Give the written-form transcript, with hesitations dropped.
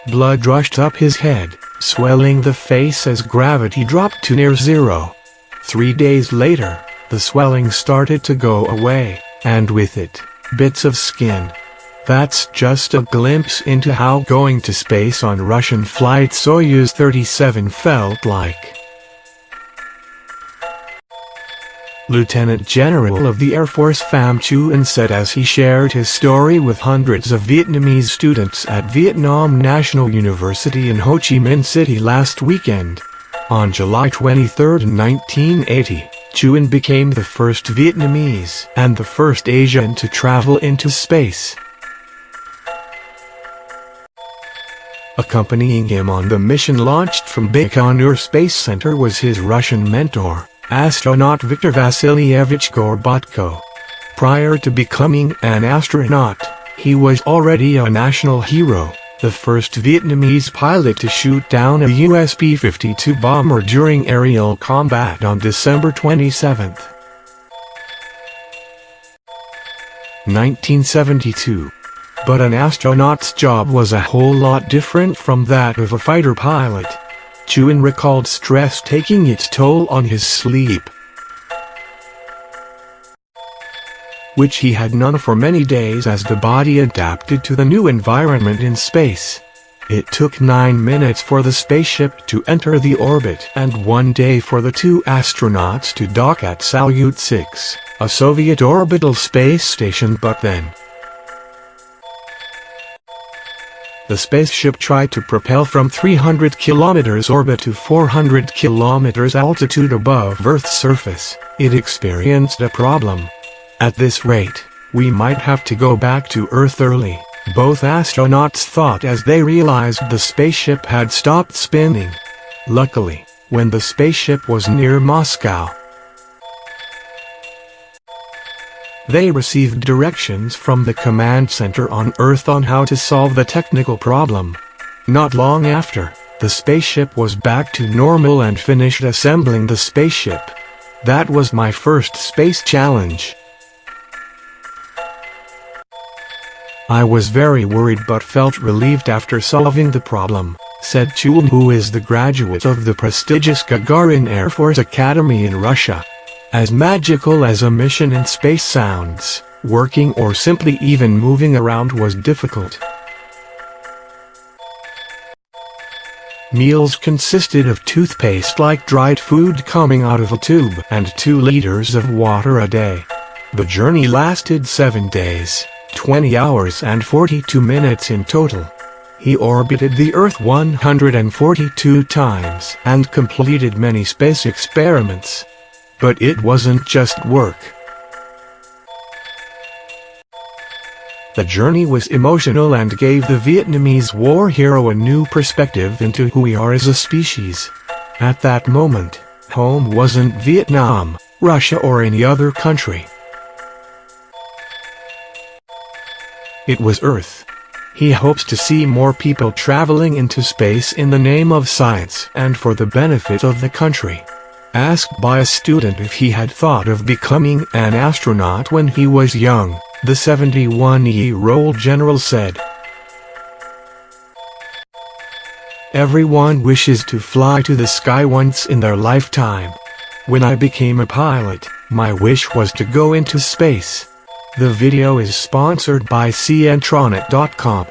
Blood rushed up his head, swelling the face as gravity dropped to near zero. 3 days later, the swelling started to go away, and with it, bits of skin. That's just a glimpse into how going to space on Russian flight Soyuz 37 felt like. Lieutenant General of the Air Force Pham Tuan said as he shared his story with hundreds of Vietnamese students at Vietnam National University in Ho Chi Minh City last weekend. On July 23, 1980, Tuan became the first Vietnamese and the first Asian to travel into space. Accompanying him on the mission launched from Baikonur Space Center was his Russian mentor, astronaut Viktor Vassilyevich Gorbatko. Prior to becoming an astronaut, he was already a national hero, the first Vietnamese pilot to shoot down a US B-52 bomber during aerial combat on December 27, 1972. But an astronaut's job was a whole lot different from that of a fighter pilot. Tuan recalled stress taking its toll on his sleep, which he had none for many days as the body adapted to the new environment in space. It took 9 minutes for the spaceship to enter the orbit and 1 day for the 2 astronauts to dock at Salyut 6, a Soviet orbital space station. But then, the spaceship tried to propel from 300 km orbit to 400 km altitude above Earth's surface. It experienced a problem. At this rate, we might have to go back to Earth early, both astronauts thought as they realized the spaceship had stopped spinning. Luckily, when the spaceship was near Moscow, they received directions from the command center on Earth on how to solve the technical problem. Not long after, the spaceship was back to normal and finished assembling the spaceship. That was my first space challenge. I was very worried but felt relieved after solving the problem, said Tuan, who is the graduate of the prestigious Gagarin Air Force Academy in Russia. As magical as a mission in space sounds, working or simply even moving around was difficult. Meals consisted of toothpaste like dried food coming out of a tube and 2 liters of water a day. The journey lasted 7 days, 20 hours and 42 minutes in total. He orbited the Earth 142 times and completed many space experiments. But it wasn't just work. The journey was emotional and gave the Vietnamese war hero a new perspective into who we are as a species. At that moment, home wasn't Vietnam, Russia or any other country. It was Earth. He hopes to see more people traveling into space in the name of science and for the benefit of the country. Asked by a student if he had thought of becoming an astronaut when he was young, the 71-year-old general said, "Everyone wishes to fly to the sky once in their lifetime. When I became a pilot, my wish was to go into space." The video is sponsored by astronaut.com.